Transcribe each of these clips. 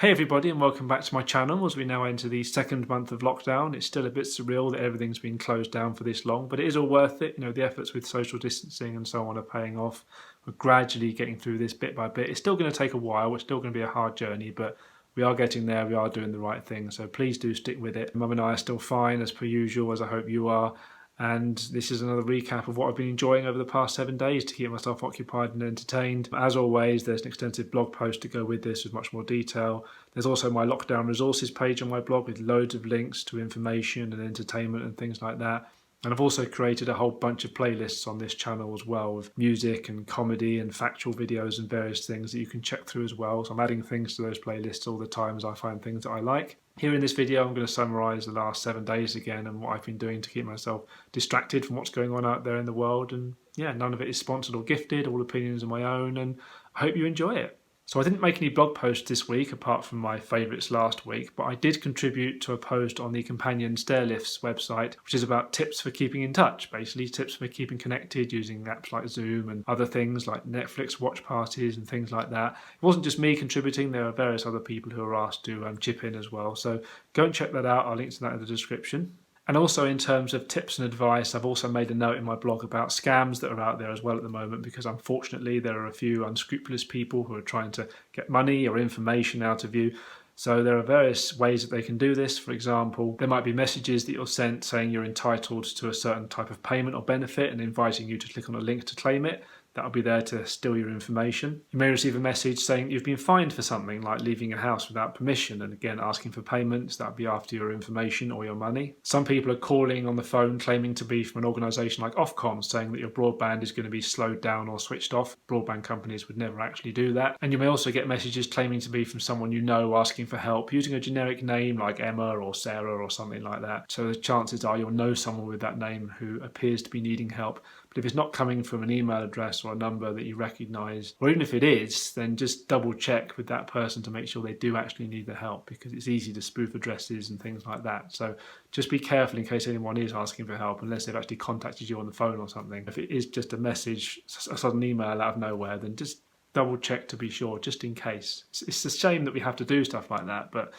Hey everybody, and welcome back to my channel as we now enter the second month of lockdown. It's still a bit surreal that everything's been closed down for this long, but it is all worth it. The efforts with social distancing and so on are paying off. We're gradually getting through this bit by bit. It's still going to take a while. It's still going to be a hard journey, but we are getting there. We are doing the right thing. So please do stick with it. Mum and I are still fine as per usual, as I hope you are. And this is another recap of what I've been enjoying over the past 7 days to keep myself occupied and entertained. As always, there's an extensive blog post to go with this with much more detail. There's also my lockdown resources page on my blog with loads of links to information and entertainment and things like that. And I've also created a whole bunch of playlists on this channel as well, with music and comedy and factual videos and various things that you can check through as well. So I'm adding things to those playlists all the time as I find things that I like. Here in this video, I'm going to summarise the last 7 days again and what I've been doing to keep myself distracted from what's going on out there in the world. And yeah, none of it is sponsored or gifted, all opinions are my own, and I hope you enjoy it. So I didn't make any blog posts this week apart from my favourites last week, but I did contribute to a post on the Companion Stairlifts website, which is about tips for keeping in touch, basically tips for keeping connected using apps like Zoom and other things like Netflix watch parties and things like that. It wasn't just me contributing, there are various other people who are asked to chip in as well. So go and check that out, I'll link to that in the description. And also in terms of tips and advice, I've also made a note in my blog about scams that are out there as well at the moment, because unfortunately there are a few unscrupulous people who are trying to get money or information out of you. So there are various ways that they can do this. For example, there might be messages that you're sent saying you're entitled to a certain type of payment or benefit and inviting you to click on a link to claim it. That'll be there to steal your information. You may receive a message saying you've been fined for something, like leaving a house without permission, and again asking for payments. That'll be after your information or your money. Some people are calling on the phone claiming to be from an organisation like Ofcom, saying that your broadband is going to be slowed down or switched off. Broadband companies would never actually do that. And you may also get messages claiming to be from someone you know asking for help, using a generic name like Emma or Sarah or something like that. So the chances are you'll know someone with that name who appears to be needing help. But if it's not coming from an email address or a number that you recognise, or even if it is, then just double check with that person to make sure they do actually need the help, because it's easy to spoof addresses and things like that. So just be careful in case anyone is asking for help, unless they've actually contacted you on the phone or something. If it is just a message, a sudden email out of nowhere, then just double check to be sure, just in case. It's a shame that we have to do stuff like that, but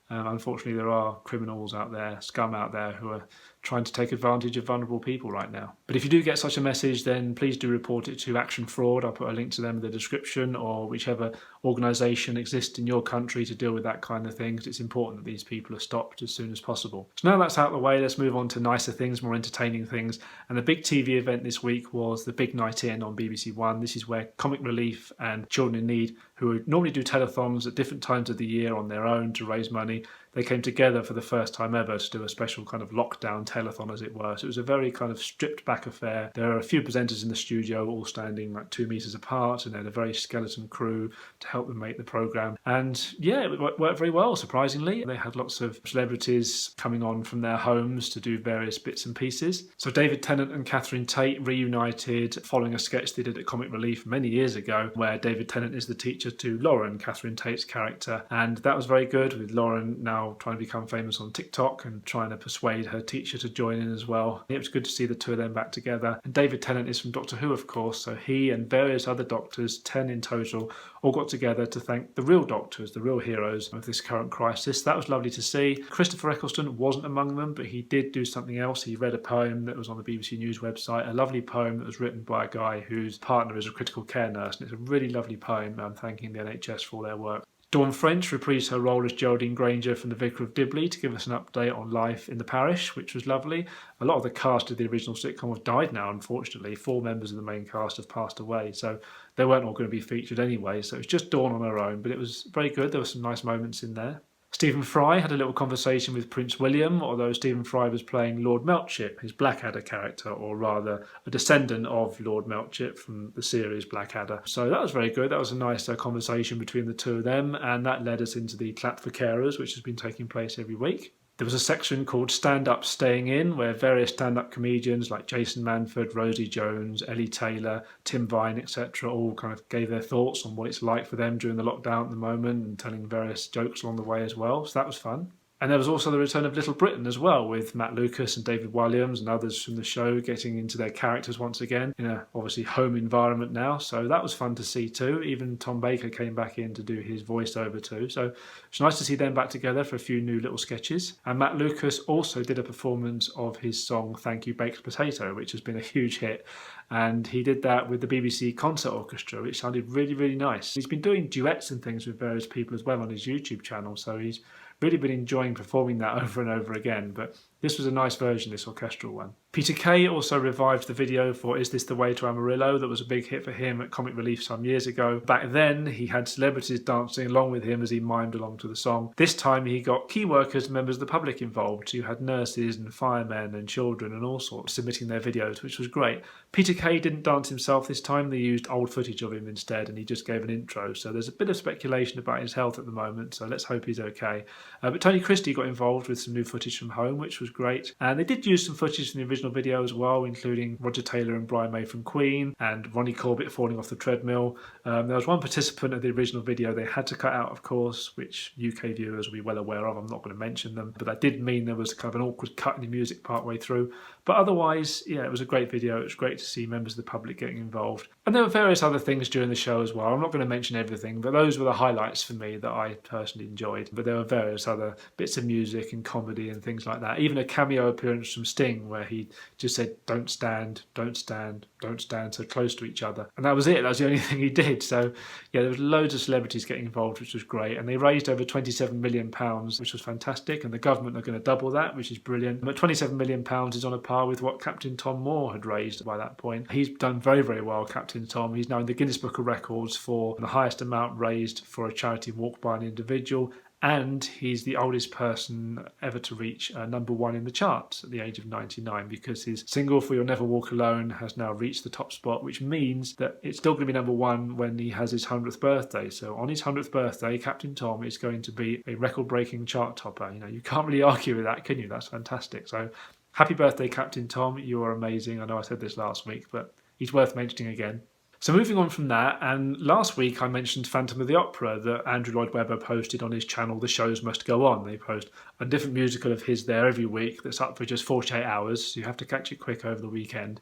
unfortunately there are criminals out there, scum out there, who are trying to take advantage of vulnerable people right now. But if you do get such a message, then please do report it to Action Fraud. I'll put a link to them in the description, or whichever organisation exists in your country to deal with that kind of thing, because it's important that these people are stopped as soon as possible. So now that's out of the way, let's move on to nicer things, more entertaining things. And the big TV event this week was the Big Night In on BBC One. This is where Comic Relief and Children in Need, who normally do telethons at different times of the year on their own to raise money, they came together for the first time ever to do a special kind of lockdown telethon, as it were. So it was a very kind of stripped back affair. There are a few presenters in the studio, all standing like 2 meters apart, and then a very skeleton crew to help them make the programme. And yeah, it worked very well, surprisingly. They had lots of celebrities coming on from their homes to do various bits and pieces. So David Tennant and Catherine Tate reunited following a sketch they did at Comic Relief many years ago, where David Tennant is the teacher to Lauren, Catherine Tate's character. And that was very good, with Lauren now trying to become famous on TikTok and trying to persuade her teacher to join in as well. It was good to see the two of them back together. And David Tennant is from Doctor Who, of course, so he and various other doctors, 10 in total, all got together to thank the real doctors, the real heroes of this current crisis. That was lovely to see. Christopher Eccleston wasn't among them, but he did do something else. He read a poem that was on the BBC News website, a lovely poem that was written by a guy whose partner is a critical care nurse, and it's a really lovely poem thanking the NHS for all their work. Dawn French reprised her role as Geraldine Granger from The Vicar of Dibley to give us an update on life in the parish, which was lovely. A lot of the cast of the original sitcom have died now, unfortunately. 4 members of the main cast have passed away, so they weren't all going to be featured anyway. So it was just Dawn on her own, but it was very good. There were some nice moments in there. Stephen Fry had a little conversation with Prince William, although Stephen Fry was playing Lord Melchip, his Blackadder character, or rather a descendant of Lord Melchip from the series Blackadder. So that was very good. That was a nice conversation between the two of them, and that led us into the Clap for Carers, which has been taking place every week. There was a section called Stand Up Staying In, where various stand-up comedians like Jason Manford, Rosie Jones, Ellie Taylor, Tim Vine, etc. all kind of gave their thoughts on what it's like for them during the lockdown at the moment and telling various jokes along the way as well. So that was fun. And there was also the return of Little Britain as well, with Matt Lucas and David Williams and others from the show getting into their characters once again in a obviously home environment now. So that was fun to see too. Even Tom Baker came back in to do his voiceover too. So it's nice to see them back together for a few new little sketches. And Matt Lucas also did a performance of his song Thank You Baked Potato, which has been a huge hit. And he did that with the BBC Concert Orchestra, which sounded really, really nice. He's been doing duets and things with various people as well on his YouTube channel. So he's really been enjoying performing that over and over again, but this was a nice version, this orchestral one. Peter Kay also revived the video for Is This the Way to Amarillo? That was a big hit for him at Comic Relief some years ago. Back then, he had celebrities dancing along with him as he mimed along to the song. This time, he got key workers and members of the public involved. So you had nurses and firemen and children and all sorts submitting their videos, which was great. Peter Kay didn't dance himself this time. They used old footage of him instead, and he just gave an intro. So there's a bit of speculation about his health at the moment, so let's hope he's okay. But Tony Christie got involved with some new footage from home, which was great. And they did use some footage from the original video as well, including Roger Taylor and Brian May from Queen and Ronnie Corbett falling off the treadmill. There was one participant of the original video they had to cut out, of course, which UK viewers will be well aware of. I'm not going to mention them, but that did mean there was kind of an awkward cut in the music partway through. But otherwise, yeah, it was a great video. It was great to see members of the public getting involved. And there were various other things during the show as well. I'm not going to mention everything, but those were the highlights for me that I personally enjoyed. But there were various other bits of music and comedy and things like that. Even a cameo appearance from Sting where he just said, don't stand, don't stand, don't stand so close to each other. And that was it. That was the only thing he did. So yeah, there was loads of celebrities getting involved, which was great. And they raised over £27 million, which was fantastic. And the government are going to double that, which is brilliant. But £27 million is on a par with what Captain Tom Moore had raised by that point. He's done very, very well, Captain Tom. He's now in the Guinness Book of Records for the highest amount raised for a charity walk by an individual. And he's the oldest person ever to reach #1 in the charts at the age of 99, because his single For You'll Never Walk Alone has now reached the top spot, which means that it's still going to be #1 when he has his 100th birthday. So on his 100th birthday, Captain Tom is going to be a record-breaking chart topper. You know, you can't really argue with that, can you? That's fantastic. So happy birthday, Captain Tom. You are amazing. I know I said this last week, but he's worth mentioning again. So moving on from that, and last week I mentioned Phantom of the Opera that Andrew Lloyd Webber posted on his channel, The Shows Must Go On. They post a different musical of his there every week that's up for just 48 hours, so you have to catch it quick over the weekend.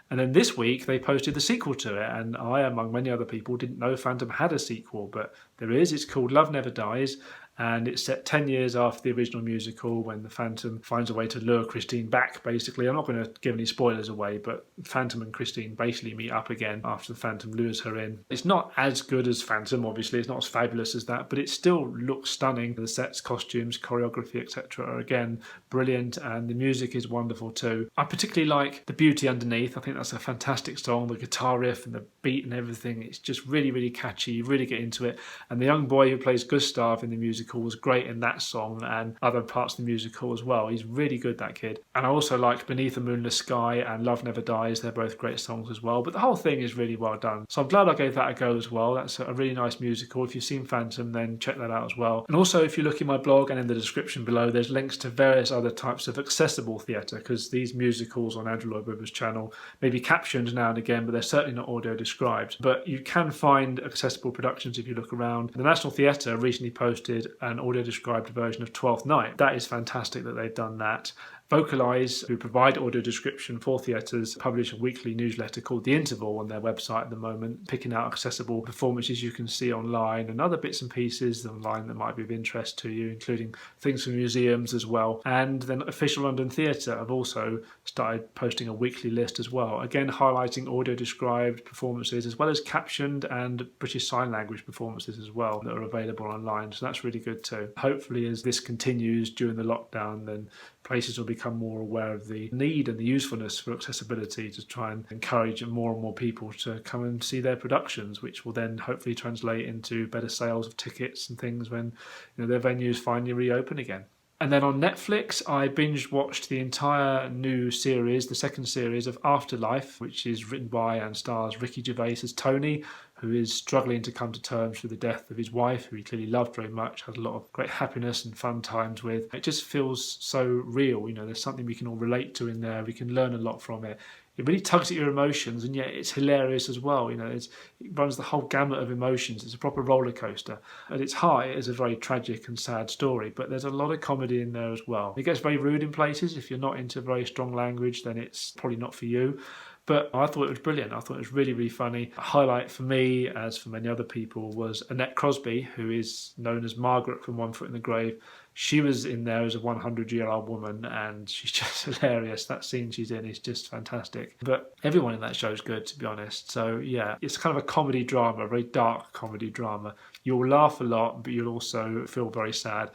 And then this week they posted the sequel to it, and I, among many other people, didn't know Phantom had a sequel, but there is. It's called Love Never Dies, and it's set 10 years after the original musical when the Phantom finds a way to lure Christine back, basically. I'm not going to give any spoilers away, but Phantom and Christine basically meet up again after the Phantom lures her in. It's not as good as Phantom, obviously. It's not as fabulous as that, but it still looks stunning. The sets, costumes, choreography, etc. are, again, brilliant, and the music is wonderful too. I particularly like The Beauty Underneath. I think that's a fantastic song. The guitar riff and the beat and everything, it's just really, really catchy. You really get into it. And the young boy who plays Gustav in the musical was great in that song and other parts of the musical as well. He's really good, that kid. And I also liked Beneath a Moonless Sky and Love Never Dies. They're both great songs as well. But the whole thing is really well done. So I'm glad I gave that a go as well. That's a really nice musical. If you've seen Phantom, then check that out as well. And also, if you look in my blog and in the description below, there's links to various other types of accessible theatre, because these musicals on Andrew Lloyd Webber's channel may be captioned now and again, but they're certainly not audio described. But you can find accessible productions if you look around. The National Theatre recently posted an audio described version of Twelfth Night. That is fantastic that they've done that. Vocalise, who provide audio description for theatres, publish a weekly newsletter called The Interval on their website at the moment, picking out accessible performances you can see online and other bits and pieces online that might be of interest to you, including things from museums as well. And then Official London Theatre have also started posting a weekly list as well, again highlighting audio described performances as well as captioned and British Sign Language performances as well that are available online. So that's really good too. Hopefully, as this continues during the lockdown, then places will become more aware of the need and the usefulness for accessibility to try and encourage more and more people to come and see their productions, which will then hopefully translate into better sales of tickets and things when their venues finally reopen again. And then on Netflix, I binge watched the entire new series, the second series of Afterlife, which is written by and stars Ricky Gervais as Tony, who is struggling to come to terms with the death of his wife, who he clearly loved very much, has a lot of great happiness and fun times with. It just feels so real. There's something we can all relate to in there. We can learn a lot from it. It really tugs at your emotions, and yet it's hilarious as well. It runs the whole gamut of emotions. It's a proper roller coaster. At its height, it's a very tragic and sad story, but there's a lot of comedy in there as well. It gets very rude in places. If you're not into very strong language, then it's probably not for you. But I thought it was brilliant. I thought it was really, really funny. A highlight for me, as for many other people, was Annette Crosby, who is known as Margaret from One Foot in the Grave. She was in there as a 100-year-old woman, and she's just hilarious. That scene she's in is just fantastic. But everyone in that show is good, to be honest. So yeah, it's kind of a comedy drama, a very dark comedy drama. You'll laugh a lot, but you'll also feel very sad.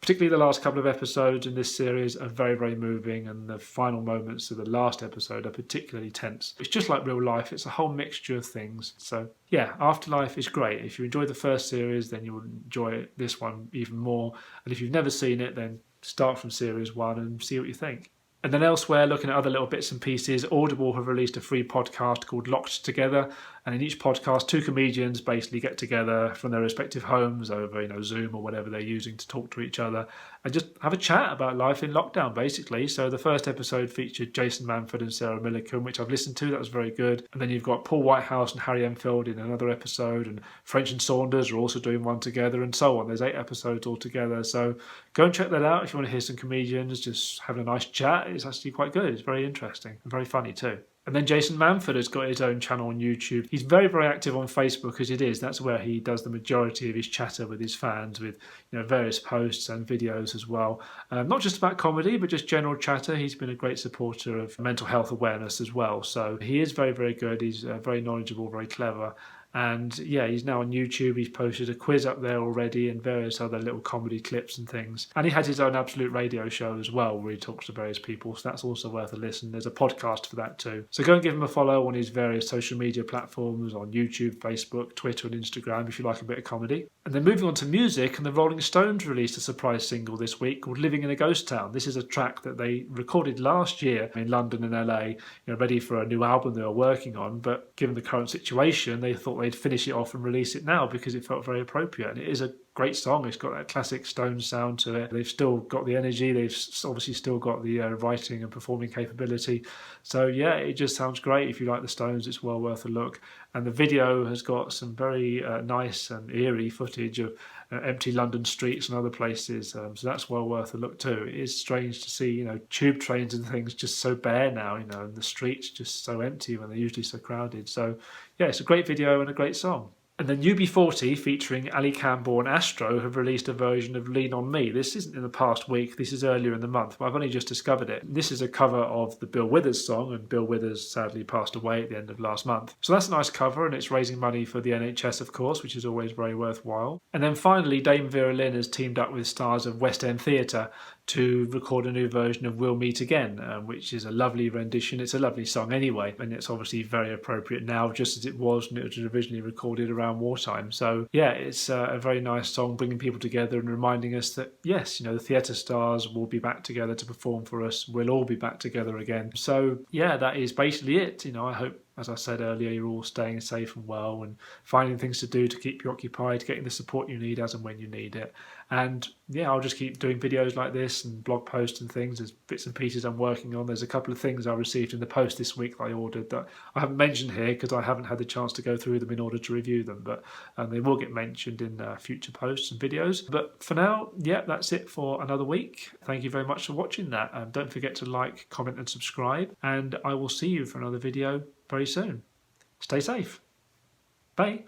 Particularly the last couple of episodes in this series are very, very moving, and the final moments of the last episode are particularly tense. It's just like real life. It's a whole mixture of things. So yeah, Afterlife is great. If you enjoyed the first series, then you'll enjoy this one even more. And if you've never seen it, then start from series 1 and see what you think. And then elsewhere, looking at other little bits and pieces, Audible have released a free podcast called Locked Together. And in each podcast, 2 comedians basically get together from their respective homes over, Zoom or whatever they're using to talk to each other and just have a chat about life in lockdown, basically. So the first episode featured Jason Manford and Sarah Millican, which I've listened to. That was very good. And then you've got Paul Whitehouse and Harry Enfield in another episode, and French and Saunders are also doing one together, and so on. There's 8 episodes altogether. So go and check that out if you want to hear some comedians just having a nice chat. It's actually quite good. It's very interesting and very funny too. And then Jason Manford has got his own channel on YouTube. He's very, very active on Facebook, as it is. That's where he does the majority of his chatter with his fans, with various posts and videos as well. Not just about comedy, but just general chatter. He's been a great supporter of mental health awareness as well. So he is very, very good. He's very knowledgeable, very clever. And yeah, he's now on YouTube. He's posted a quiz up there already and various other little comedy clips and things. And he has his own Absolute Radio show as well, where he talks to various people. So that's also worth a listen. There's a podcast for that too. So go and give him a follow on his various social media platforms on YouTube, Facebook, Twitter and Instagram if you like a bit of comedy. And then moving on to music, and the Rolling Stones released a surprise single this week called Living in a Ghost Town. This is a track that they recorded last year in London and LA, ready for a new album they were working on. But given the current situation, they thought they'd finish it off and release it now because it felt very appropriate. And it is a great song. It's got that classic Stones sound to it. They've still got the energy. They've obviously still got the writing and performing capability. So yeah, it just sounds great. If you like the Stones, it's well worth a look. And the video has got some very nice and eerie footage of empty London streets and other places. So that's well worth a look too. It is strange to see, tube trains and things just so bare now, and the streets just so empty when they're usually so crowded. So yeah, it's a great video and a great song. And then UB40 featuring Ali Campbell and Astro have released a version of Lean On Me. This isn't in the past week, this is earlier in the month, but I've only just discovered it. This is a cover of the Bill Withers song, and Bill Withers sadly passed away at the end of last month. So that's a nice cover, and it's raising money for the NHS, of course, which is always very worthwhile. And then finally, Dame Vera Lynn has teamed up with stars of West End Theatre to record a new version of We'll Meet Again, which is a lovely rendition. It's a lovely song anyway, and it's obviously very appropriate now, just as it was when it was originally recorded around wartime. So yeah, it's a very nice song, bringing people together and reminding us that yes, the theatre stars will be back together to perform for us. We'll all be back together again. So yeah, that is basically it. I hope, as I said earlier, you're all staying safe and well and finding things to do to keep you occupied, getting the support you need as and when you need it. And yeah, I'll just keep doing videos like this and blog posts and things. There's bits and pieces I'm working on. There's a couple of things I received in the post this week that I ordered that I haven't mentioned here because I haven't had the chance to go through them in order to review them. But they will get mentioned in future posts and videos. But for now, yeah, that's it for another week. Thank you very much for watching that. And don't forget to like, comment and subscribe. And I will see you for another video very soon. Stay safe. Bye.